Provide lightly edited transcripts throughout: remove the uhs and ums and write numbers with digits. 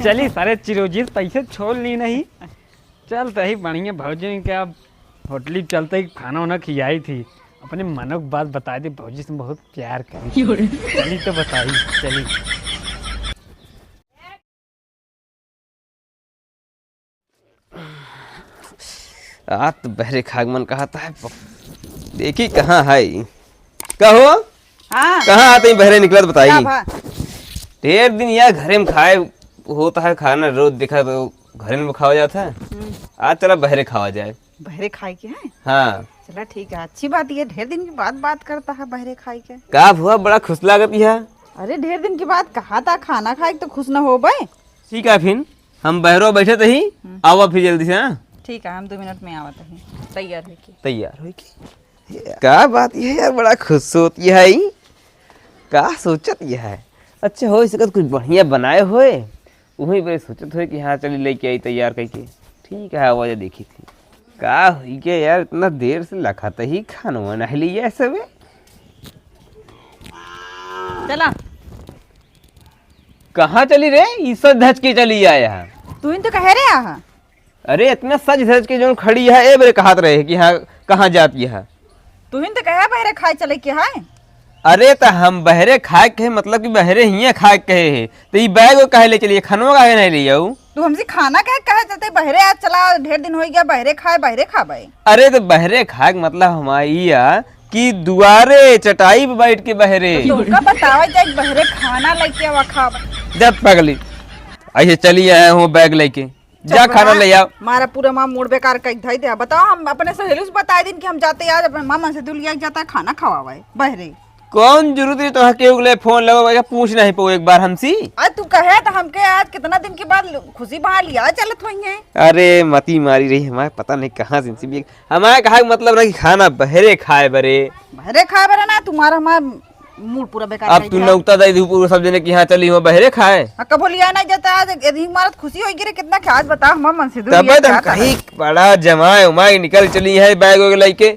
चली सारे चिरोजी पैसे छोड़ ली नहीं। चल तही बढ़िया भौजी क्या होटली चलते ही खाना वाना खिलाई थी। अपने मनों की बात बता दी, भौजी से बहुत प्यार करी। चली तो बताई चली। आज तो बहरे खागमन कहा था देखी कहाँ है कहो। हाँ कहाँ आते ही बहरे निकलत बताइए। ढेर दिन यार घरे में खाए होता है खाना, रोज देखा तो घरे में खावा जाता है। आज चला बहरे खावा जाए। बहरे खाए के है? हाँ चला ठीक है, अच्छी बात। ये ढेर दिन के बाद बात करता है बहरे खाए के। का हुआ बड़ा खुश लागत है। अरे ढेर दिन के बाद कहा था खाना खाए तो खुश न हो भाई। ठीक है फिर हम बहरो बैठे थे ही आवा फिर जल्दी से। हाँ ठीक है, हम 2 मिनट में आवत है। तैयार है की? तैयार हो की क्या बात ये यार, बड़ा खुश होती है। का सोचत यह है। अच्छा हो सकत कुछ बढ़िया बनाए होए, वहीं पर सोचत हो कि हाँ चली लेके आई तैयार करके। ठीक है आवाज देखी थी का हुई के यार, इतना देर से लखाते ही खाना नहीं लिया सब। चला कहाँ चली रे? इस धज के चली आया। तू ही तो कह रहे आ। अरे इतना सज धज के जो खड़ी है ए बरे कहत रहे कि हाँ कहाँ जाती है। तू ही तो कहे बहरे खाए चले के है। अरे तो हम बहरे खाए कहे मतलब कि बहरे ही खाए कहे है, तो ये बैग वो कहे ले चलिए, खनवा कहे नहीं ले जाऊ। तू हमसे खाना कहे चलते बहरे आज चला, ढेर दिन हो गया बहरे खा भाई। अरे तो बहरे खाए मतलब हमारी कि दुआरे चटाई पे बैठ के बहरे। तुमका बतावा जाए बहरे खाना लेके आवा खा। जब पगली ऐसे चली आए हो बैग लेके, जा खाना ले आओ। हमारा पूरा माँ मूड बेकार कर धाई दे। बताओ हम अपने सहेली से बताए दिन कि हम जाते आज अपने मामा से दुलिया जाता है खाना खवावे बहरे। कौन जरूरत है तो के फोन लगा पूछ नहीं पाओ एक बार हमसी। आज तू कहे तो हमके आज कितना दिन के बाद खुशी बहा लिया चलत हुई है। अरे मती मारी रही हमारे, पता नहीं कहाँ से हमारे कहा मतलब ना कि खाना बहरे खाए बरे। बहरे खाए बरे ना तुम्हारा हमारा मूड पूरा बेकार। अब तू नौता दे दी पूरा सब जने कि हाँ चली हो बहरे खाए। कबो लिया नहीं जाता आज यदि हमारा खुशी होगी रे कितना आज बता हम मन से तब हम कहीं बड़ा जमाए उमाए निकल चली है बैग वैग लेके।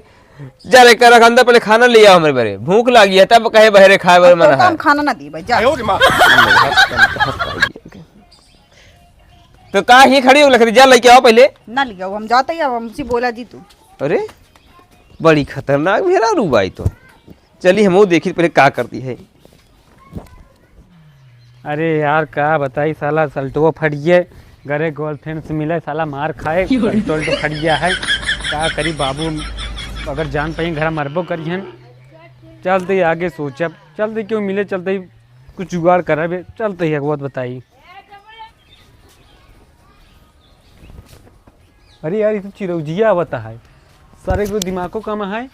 जा रे कर अंदर पहले खाना ले आओ, हमारे बरे भूख लगी है तब कहे बहरे खाए बरे मन है। हम खाना ना दी भाई जा। तो का ही खड़ी हो लकड़ी, जा लेके आओ पहले। ना लिया हम जाते ही, अब हमसे बोला जी तू। अरे बड़ी खतरनाक मेरा रूबाई तो। चलिए हम वो देखी पहले का करती है। अरे यार क्या बताई, साला सल्टो फट गया, घरे गर्लफ्रेंड से मिला साला मार खाए, सल्टो फट गया है। क्या करी बाबू, अगर जान पाई घर मरबो करी हैं। चलते ही आगे सोचा, चलते क्यों मिले, चलते ही कुछ जुगाड़ करा बे, चलते ही बहुत बताई। अरे यार ये तो चिरौजिया बता है, सारे को दिमाग को कम है।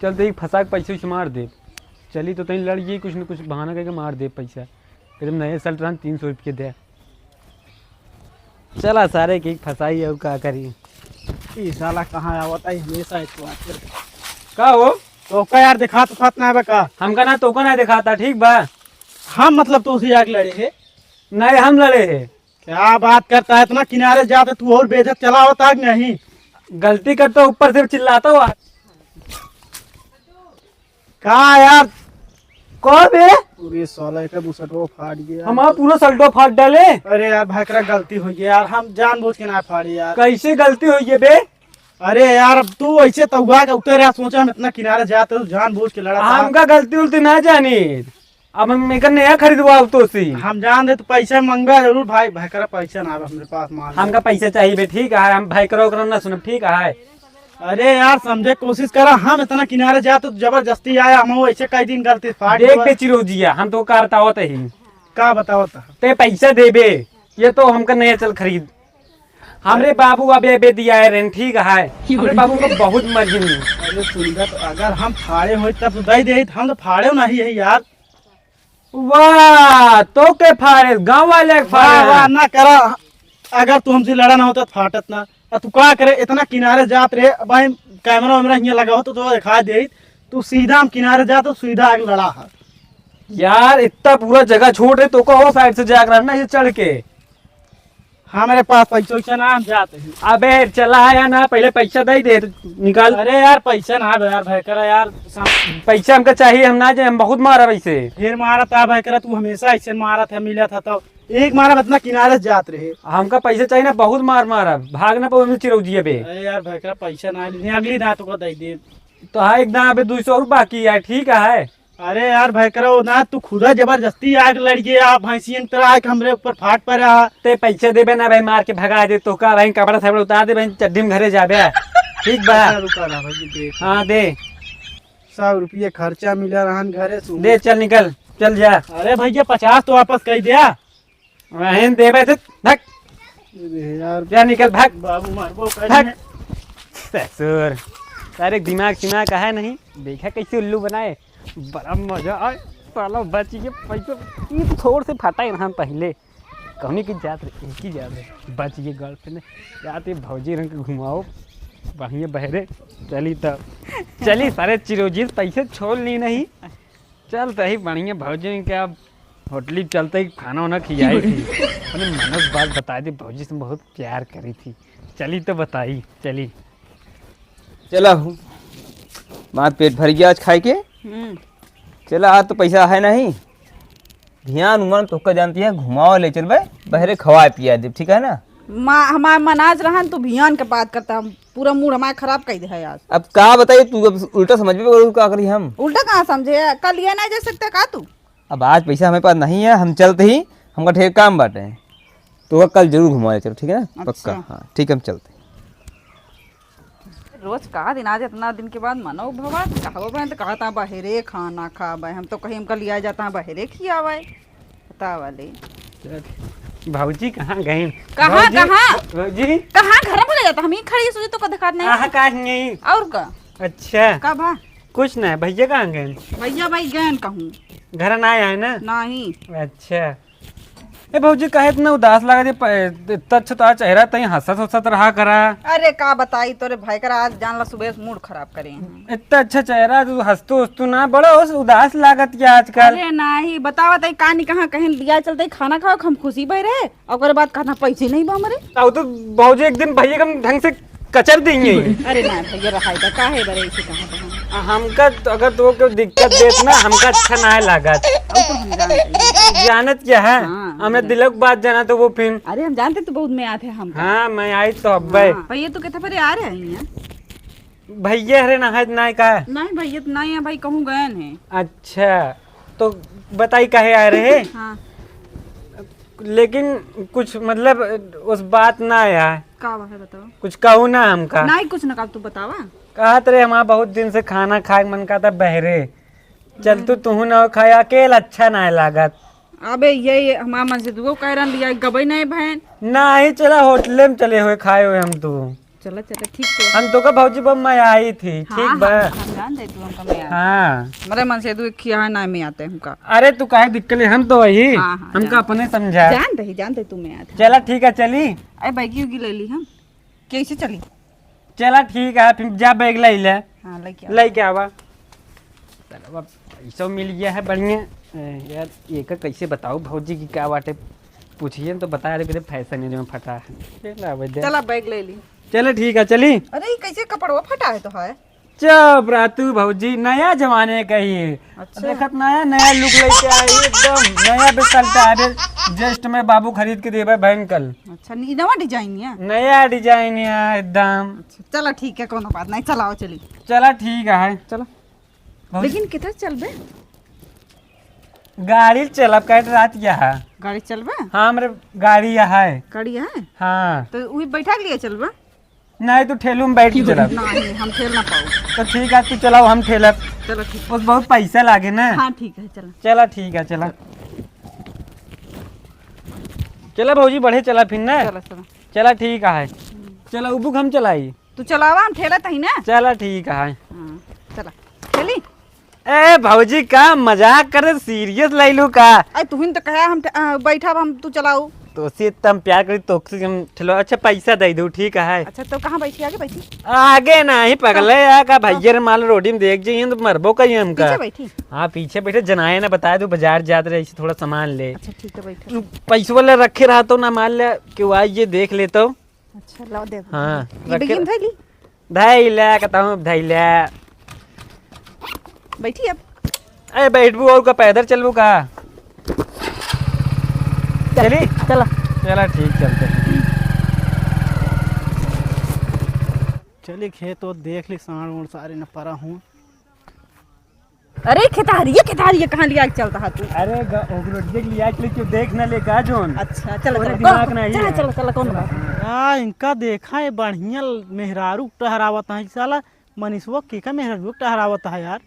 चलते ही फंसा के पैसे से मार दे। चली तो तहीं लड़ गई, कुछ न कुछ बहाना करके मार दे पैसा। एकदम नए सल्ट रहा 300 रुपये दे। चला सारे के फंसाई और क्या करी। साला कहाँ आवता है हमेशा इसको। का हो तो का यार दिखा तो फात ना का हमका ना तो को ना दिखाता, ठीक बा। हम मतलब तो उसे आग लड़े है। नहीं हम लड़े है। क्या बात करता है, इतना किनारे जाते तू और बेइज्जत चला होता नहीं। गलती करता ऊपर से चिल्लाता हुआ। कहा यार कौन है? पूरे साला का बुसटो फाड़ गया। हमारा पूरा सल्टो फाड़ डाले। अरे यार भाकरा गलती हो गई यार, हम जानबूझ के ना फाड़ी यार। कैसे गलती हुई है बे? अरे यार अब तू ऐसे तो हुआ के उतर सोचा हम इतना किनारे जाते तो जानबूझ के लड़ा था। हमका गलती उलती ना जानी, अब हम मेकर नया खरीदवा तो सी। हम जान दे तो पैसा मंगवा जरूर भाई, भाकरा पैसा ना हमारे पास माल। हमका पैसा चाहिए बे, ठीक है। हम भाई करो ना सुनो, ठीक है। अरे यार समझे कोशिश करा, हम इतना किनारे जाते तो जबरदस्ती आया, हम ऐसे कई दिन गलती फाड़ देख पे चिरोजिया, हम तो करता होता ही। का बताओ ते पैसा दे बे, ये तो हमका नया चल खरीद। हमरे बाबू अबे दिया है रेंट, ठीक है। हमरे बाबू को बहुत मर्जी नहीं। अरे सुनिए तो अगर हम फाड़े हो तब तो दे दे, हम तो फाड़े नहीं है यार। वाह तो के फाड़े, गांव वाले फाड़े। वाह ना करा, अगर तू हमसे लड़ा ना होता तो फाटत ना। तू क्या करे, इतना किनारे जात रहे भाई, कैमरा वैमरा यहाँ लगा हो तो दिखा दे। तू सीधा हम किनारे जा तो सीधा आगे लड़ा है यार। इतना पूरा जगह छोड़ रहे तो को और साइड से जाकर रहना ये चढ़ के। हमारे पास पैसा वैसा ना, हम जाते हैं। अबे चला है या ना, पहले पैसा दे दे निकाल। अरे यार पैसा ना यार भाई करा यार, पैसा हमका चाहिए, हम ना जाए, हम बहुत मारा वैसे। फिर मारा था भाई करा, तू हमेशा ऐसे मारा था, मिला था तो एक मारा इतना किनारे से जात रहे। हमका पैसे चाहिए ना, बहुत मार मारा, भाग ना पाओ चिरौजिए पे। अरे यार भैया पैसा ना लेने अगली रात को दे दे। तो हाँ एकदम अभी 200 और बाकी है, ठीक है। अरे यार भाई करो ना, तू खुदा जबरदस्ती आग लड़ गया, आप भैंसियन तरह आके हमरे ऊपर फाट पर रहा। ते पैसे देबे ना भाई, मार के भगा दे तो का भाई, कपड़ा सब उतार दे भाई, चड्डी में घरे जाबे। ठीक बा, रुका ना भाई दे। हाँ दे 100 रुपये खर्चा मिला रहन घरे से। दे, चल निकल, चल जा। अरे भैया 50 तो वापस कर दिया। वहीं देबे तो भाग, यार जा निकल, भाग बाबू मारबो भाग। ससुर तारे दिमाग सिमाग का है नहीं, देखा कैसे उल्लू बनाए, बड़ा मजा आए। साला बच गए पैसे, ये तो थोड़ से फटा ही रहा पहले, कहनी की जात रहे, एक ही जात रहे, बच गए गर्लफ्रेंड। जाते भौजी रंग के घुमाओ बढ़िया बहरे। चली तब चली, सारे चिरोजीज पैसे छोड़ ली नहीं, चल तही बढ़िया भौजी के अब होटली चलते ही खाना वाना खिलाई थी। अपनी मनस बात बता दी, भौजी से बहुत प्यार करी थी। चली तो बताई, चली चला हूँ मात पेट भर गया आज खाए के। चला आज तो पैसा है नहीं, ध्यान उमन तो का जानती है, घुमाओ ले चल भाई, बहरे खवाए पिया दे, ठीक है ना। माँ हमारे मनाज रहन तो भियान के बात करता, हम पूरा मूड हमारा खराब कर दे है आज। अब का बताइए तू, अब उल्टा समझ में क्या करी हम। उल्टा कहाँ समझे, कल ये नहीं जा सकता का तू। अब आज पैसा हमारे पास नहीं है, हम चलते ही, हमका ढेर काम बाटे हैं, तो कल जरूर घुमा ले चलो, ठीक है ना। अच्छा। पक्का हाँ ठीक है, हम चलते। रोज कहा दिन आज इतना दिन के बाद मनो भवा कहो बहन, तो कहा था बहरे खाना खा भाई, हम तो कहीं हमका लिया जाता है बहरे खिया भाई, बता वाले। भौजी कहाँ गए? कहाँ कहाँ भौजी कहाँ घर में ले जाता, हम ही खड़ी सोचे तो दिखा नहीं कहाँ कहाँ नहीं? और का अच्छा का भा कुछ नहीं, भैया कहाँ गए? भैया भाई गैन कहूँ घर ना आए ना? नहीं। अच्छा ए भौजी कहे इतना उदास लगा दे, इतना अच्छा तो चेहरा तई हंसत हंसत रहा करा। अरे का बताई तोरे भाई करा आज जान ला सुबह से मूड खराब करे हैं। इतना अच्छा चेहरा, तू हंसतो हंसतो ना, बड़ा उदास लागत क्या आजकल। अरे नहीं बतावा तई कहानी कहाँ कहीं लिया चलते खाना खाओ, हम खुशी भई रहे और बाद कहना पैसे नहीं बा हमारे। अब तो भौजी एक दिन भैया हम ढंग से कचर देंगे। अरे ना भैया रहा काहे बरे ऐसे कहाँ हमका तो अगर तो कोई दिक्कत देत ना, हमका अच्छा ना लागत। तो हम जानते जानत क्या है, हाँ, हमें दिलक बात जाना तो वो फिर। अरे हम जानते तो बहुत में आते हैं हम। हाँ मैं आई तो अब भाई भैया तो कहते परे आ रहे हैं यहाँ। भैया हरे ना है ना का। नहीं भैया तो नहीं है भाई, कहूँ गए हैं। अच्छा तो बताई काहे आ रहे? हाँ लेकिन कुछ मतलब उस बात ना आया, का है बताओ। कुछ कहू ना हमका। नहीं कुछ ना का तू बतावा। कहत रहे हमारा बहुत दिन से खाना खाए मन का था बहरे, चल तू ना खाया, अकेला अच्छा ना लागत। अबे ये हमारा मन से दुगो कह रहा लिया गबई नहीं बहन। ना ही चला होटले में चले हुए खाए हुए हम तो। चलो चलो ठीक है। हम तो का भौजी बम मैं आई थी, ठीक बा। हम जानते तू हमका में आ। हाँ मेरे मन से दू खिया है ना में आते हमका। अरे तू काहे दिक्कत है, हम तो वही हाँ, हमका अपने समझा। जानते तू में आते। चला ठीक है चली। अरे बैगी उगी ले ली हम, कैसे चली? चला ठीक है, फिर जा बैग ले ले। हाँ लेके आवा। चलो अब पैसा मिल गया है बढ़िया। यार ये का कैसे बताओ भौजी की क्या बाटे, पूछिए तो बता रहे मेरे फैशन है जो फटा है। चला बैग ले ली। चलो ठीक है चली। अरे कैसे कपड़वा फटा है तो है। चुप रातू भौजी, नया जमाने का ही है। अच्छा। देखत नया नया लुक लेके आई एकदम नया बिकलता है, जस्ट में बाबू खरीद के देबे बहन कल। अच्छा नवा डिजाइन है। नया डिजाइन है एकदम। चलो ठीक है कोनो बात नहीं, चलाओ चली। चला ठीक है चलो भौजी। लेकिन किधर चलबे? गाड़ी चलब कह रात यहाँ। गाड़ी चलबे? हाँ मेरे गाड़ी यहाँ है। गाड़ी है हाँ तो वही बैठा के लिए चलबे? नहीं तो ठेलू में बैठ के चलब। नहीं हम खेल ना पाओ। तो ठीक है तू चलाओ, हम ठेलब। चलो ठीक। उस बहुत पैसा लागे ना। हाँ ठीक है चलो। चला ठीक है चला। चला भौजी बढ़े चला फिर ना। चलो चलो चला ठीक है। चला उबुक हम चलाई। तू चलावा हम ठेला तही ना। चला ठीक है। हाँ, चला चली। ए भौजी का मजाक करे, सीरियस ले लू का? अरे तू ही तो कहा हम बैठा हम तू चलाओ। तो से तम प्यार करी तो हम ठेलो। अच्छा पैसा दे दू ठीक है। अच्छा तो कहाँ बैठी आगे बैठी? आगे नहीं पगले या का भैया रे माल रोडी में देख जाइए तो मरबो कहीं हमका। पीछे बैठी? हाँ पीछे बैठे, जनाए ना बताया तू बाजार जाते रहे थोड़ा सामान ले। अच्छा ठीक है बैठा। तू पैसों वाले रखे रहा तो ना मान ले कि आज ये देख लेता हूँ। अच्छा लाओ दे। हाँ ये बेगिन थैली धैला कहता हूँ धैला। बैठी अब। अरे बैठबू और का पैदल चलबू का? चली चला चला ठीक चलते हैं। चलिए खेत तो देख ली साढ़ उड़ सारे न परा हूँ। अरे खेतारी कहाँ लिया के चलता है तू? अरे ओगरोडिया के लिया के देख ना ले का जोन। अच्छा चलो ओरे चलो दिमाग नहीं है। चलो चलो कौन बात यार इनका देखा है बढ़िया मेहरारू टहरावत है साला मनीषवा के का मेहरारू टहरावत है यार।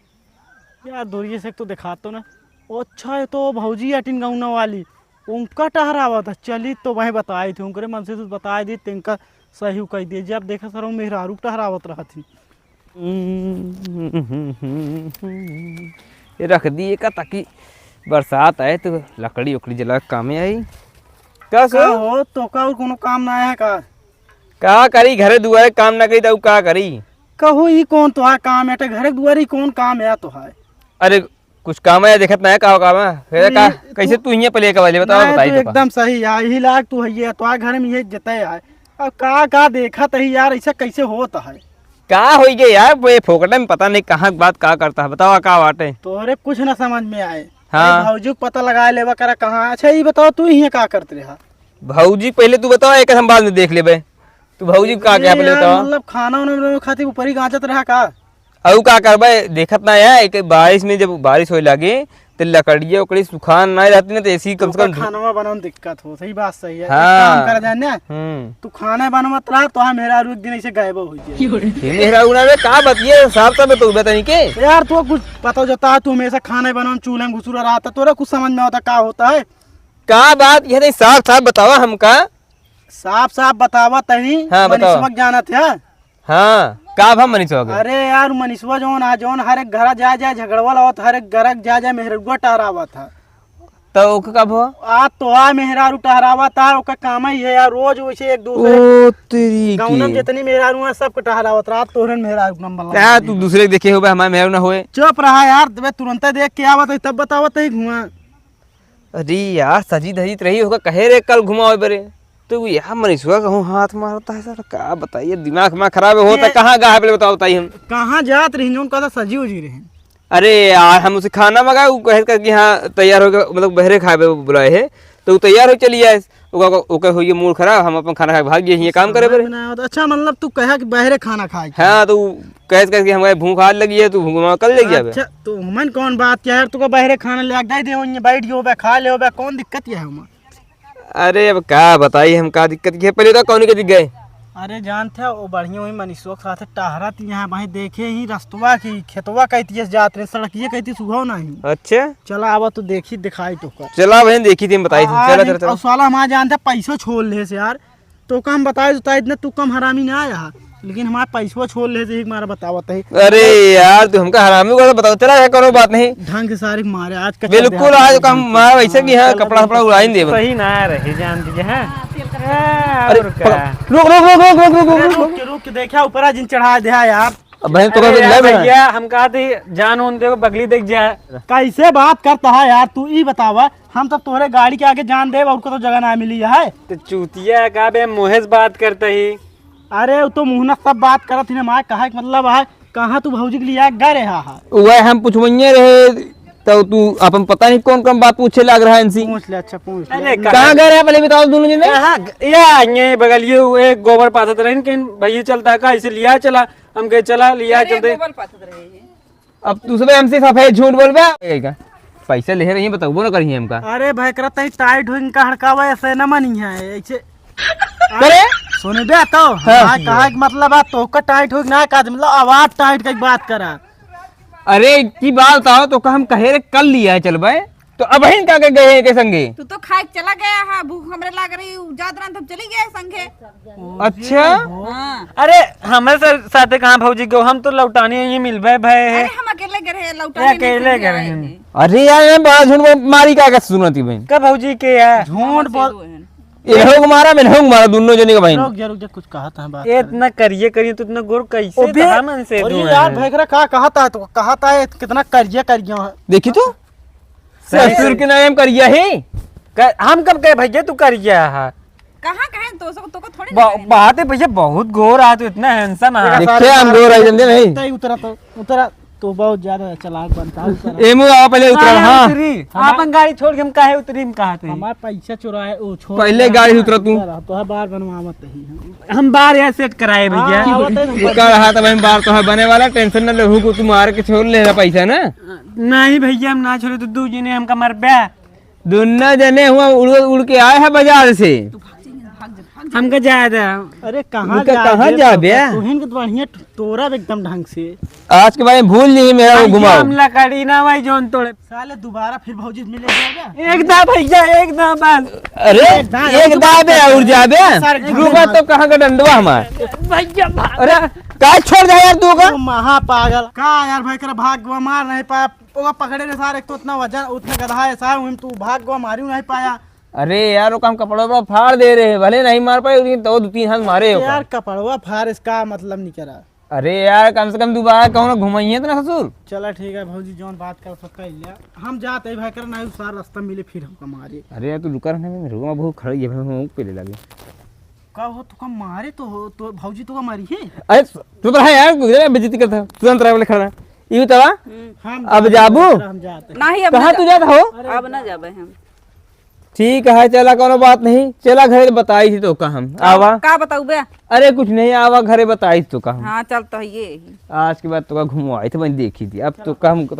यार दूरिये से तो दिखा तो ना। अच्छा है तो भौजी अटिन गौना वाली उनका टहरावत है। चली तो वही बताई थी उनके मन से तो बता दी तिनका सही कह दिए जब देखा सर मेहरारू टहरावत रहा थी। ये रख दिए का ताकि बरसात आए तो लकड़ी उकड़ी जला के कामे आई। क्या का सो हो तो का और कोनो काम ना है का करी घरे दुआरे काम ना करी तो का करी। कहू ई कौन तो है काम है घरे दुआरी कौन काम है तो है। अरे कुछ काम है देखत ना है का काम है फिर का कैसे तू ही पले का वाले बताओ नहीं, बताई तू तो एकदम सही है यही लाग तू है तो घर में ये जते है। अब का देखा तही यार ऐसा कैसे होता है। का होई गए यार वो फोकटे में पता नहीं कहाँ बात का करता है बताओ का बाटे। तोहरे कुछ ना समझ में आए। हाँ। भौजी को पता लगा लेवा करा कहाँ। अच्छा ये बताओ तू ही का करते रहा। भौजी पहले तू बताओ एक हम बाद में देख लेबे। तू भौजी का क्या पहले बताओ। मतलब खाना उन्होंने खाती ऊपर ही गांचत रहा का। अब का करबे देखत ना है एक बारिश में जब बारिश होए लगे तो लकड़िया उकड़ी सुखान ना रहती ना तो ऐसी कम से कम खाना बनाने में दिक्कत हो। सही बात सही है। हाँ। एक काम कर जाने तू खाना बनवत रहा तो हाँ मेरा एक दिन ऐसे गायब हो जाए। ये मेरा उना में का बतिए साफ साफ तो बता नहीं के यार तो कुछ पता जाता है तू हमेशा खाना बनाने चूल्हे में घुसूरा रहा था तोरा कुछ समझ में आता का होता है। का बात ये नहीं साफ साफ बतावा हमका। साफ साफ बतावा तही। हाँ, बताओ। मनीषवा जाना था। हाँ का भा मनीष हो गए। अरे यार मनीषवा जोन हर एक घर जा जाए झगड़वा लावत हर एक घर जा जाए मेहरुआ टहरावा था। तो ओका कब हो आज तो आ मेहरारू टहरावा था ओका काम ही है यार रोज वैसे एक दूसरे ओ तेरी गाँव की जितनी मेहरारू है सबको टहरावत रात तोहरन मेहरारू नंबर क्या तू दूसरे के देखे हो हमारे मेहर ना होए। चुप रहा यार तुरंत देख के आवत है तब बतावत है घुमा। अरे यार सजी धजी रही होगा कहे रे कल घुमाओ बरे तो यार मनीषवा कहूँ हाथ मारता है सर का बताइए दिमाग में खराब होता है कहाँ गा पहले बताओ बताइए हम। कहाँ जात रही जो कहता सजी उजी रहे। अरे यार हम उसे खाना मंगाए वो कहे करके हाँ तैयार हो गया मतलब बहरे खाए बुलाए है तो वो तैयार हो चली जाए ओके हुई मूड खराब हम अपन खाना खा भाग गए ये काम करे बरे। अच्छा मतलब तू कहा कि बहरे खाना खाए। हाँ तो कह करके हमारे भूख हाथ लगी है तू भूख कल ले गया। अच्छा तो मन कौन बात क्या यार तू बहरे खाना ले दे दे बैठ गयो खा ले कौन दिक्कत है हम। अरे अब क्या बताइए हम का दिक्कत है पहले तो कौन के दिख गए। अरे जानते वो बढ़िया हुई मनीषवा के साथ टहरा थी यहाँ वहीं देखे ही रस्तवा की खेतवा कहती जात रहे सड़किए कहती सुबह नहीं। अच्छा चला आवा तो देखी दिखाई तो कर। चला बहन देखी थी बताई थी चला चला चला। साला हमारा जानते पैसों छोड़ ले से यार तो कम बताए तो इतना तू कम हरामी ना आया लेकिन हमारा पैसों छोड़ ले से हमारा बतावत है। अरे यार तू हमका हरामी को बताओ चला है करो बात नहीं ढंग से सारे मारे आज का बिल्कुल आज काम मारा वैसे की है कपड़ा कपड़ा उड़ाई दे। सही ना रही जान दीजिए हैं। अरे और क्या रुक रुक रुक रुक रुक रुक रुक रुक के रुक के देखा ऊपर जिन चढ़ा दिया यार। अब बहन तो अरे ले यार बहन भैया हम कहा थे जान उन देखो बगली देख जाए। कैसे बात करता है यार तू ही बतावा हम तो तोहरे गाड़ी के आगे जान दे उनको तो जगह ना मिली है। तो चूतिया का बे मुहेश बात करते ही। अरे वो तो मुहना सब बात करत थी माँ कहा मतलब है कहाँ तू भौजी के लिए गए रहा है। वह हम पूछवइये रहे तो तू अपन पता नहीं कौन कौन बात पूछे लग रहा है इनसी। पूछ ले अच्छा पूछ ले। अरे कहाँ गए रहे पहले बताओ दोनों जने। या ये बगल ये हुए गोबर पाथत रहे कि भैया चलता का इसे लिया चला हम कहे चला लिया चलते। अब तू सब हमसे सफेद झूठ बोल बे पैसा ले रही है बताओ वो ना करिए हमका। अरे भाई करता ही टाइट हो इनका हड़कावा ऐसे न मनी है ऐसे करे सुने बे तो हाँ कहा कि मतलब है तो का टाइट हो ना का मतलब आवाज टाइट का बात करा। अरे की बात बताओ तो हम कहे रे कल लिया है चल भाई तो अब ही क्या गए हैं के संगे। तू तो खाए के चला गया है भूख हमरे लग रही जात रहा तब चली गए संगे। अच्छा हाँ। अरे हमारे साथे कहाँ भौजी को हम तो लौटाने ये मिलबे भाई अरे हम अकेले गए लौटा अकेले गए हैं। अरे यार मैं बड़ा झूठ मारी क्या सुनती बहन का भौजी के है झूठ बोल एहो मारा मैंने हो मारा दोनों जने का बहन। रुक जा कुछ कहा था बात ये इतना करिए तो इतना गोर कैसे अबे, था मन से अरे दूं यार है। भाई का कहा था तो कहा था कितना करिए देखी तो ससुर के नाम करिया है हम कब कहे भैया तू करिया है कहाँ कहे तो को थोड़ी बात है भैया बहुत गोर आ तो इतना हैंडसम है। देखे हम दो राय जंदे नहीं उतरा तो उतरा तो बहुत ज्यादा चालाक बनता है ऊपर। एमू आओ पहले उतरो। हाँ अपन गाड़ी छोड़ के हम काहे उतरी हम कहा थे हमारे पैसा चुराए वो छोड़ पहले गाड़ी से उतरो तू। तो है बार बनवा मत ही हम बार यहाँ सेट कराए भैया कर रहा था भाई बार तो है बने वाला टेंशन न ले को तू मार के छोड़ ले पैसा ना। नहीं भैया हम ना छोड़े तो दू जी ने हमका मर बे दोनों जने हुआ उड़ के आए हैं बाजार से। हमका जायदा अरे कहाँ उनका कहाँ जा बे? तुहिन के तो बढ़िया तोरा एकदम ढंग से आज के बारे में भूल नहीं मेरा वो घुमाओ। हमला कड़ी ना भाई जोन तोड़े साले दोबारा फिर भौजी मिले जाएगा। एकदम भैया एकदम बस। अरे एक दाबे उड़ जाबे रुका तो कहाँ का डंडवा हमारे भैया अरे का छोड़ दे यार तू का महा पागल का यार भाई कर भाग गवा मार नहीं पाया ओगा पकड़े ने सारे तो उतना वजन उतना गधा है साहब हम तू भाग गवा मारी नहीं पाया। अरे यार वो काम कपड़ा वपड़ा फाड़ दे रहे हैं भले नहीं मार पाए लेकिन तो 2-3 हाथ मारे हो। यार कपड़वा फार इसका मतलब नहीं करा। अरे यार कम से कम दोबारा कहूँ ना घुमाइए तो ना ससुर। चला ठीक है भौजी जौन बात कर सकता है हम जाते हैं भाई कर नहीं सारा रास्ता मिले फिर हमको मारे। अरे यार तू रुका रहने में रुका बहुत खड़ी है भाई पहले लगे का हो तो कम मारे तो भौजी तो का मारी है। अरे तू तो है यार बेइज्जती करता तुरंत वाले खड़ा यू तवा हम अब जाबू हम जाते नहीं अब कहाँ तू जाता हो। अब ना जाबे हम। ठीक है चला कोनो बात नहीं चला घरे बताई थी तो का हम आवा। का बताऊ बे? अरे कुछ नहीं आवा घरे बताई थी तो का हम हाँ चल तो ये आज के बाद तो का घुमवाई थी मैंने देखी थी अब तो का हमको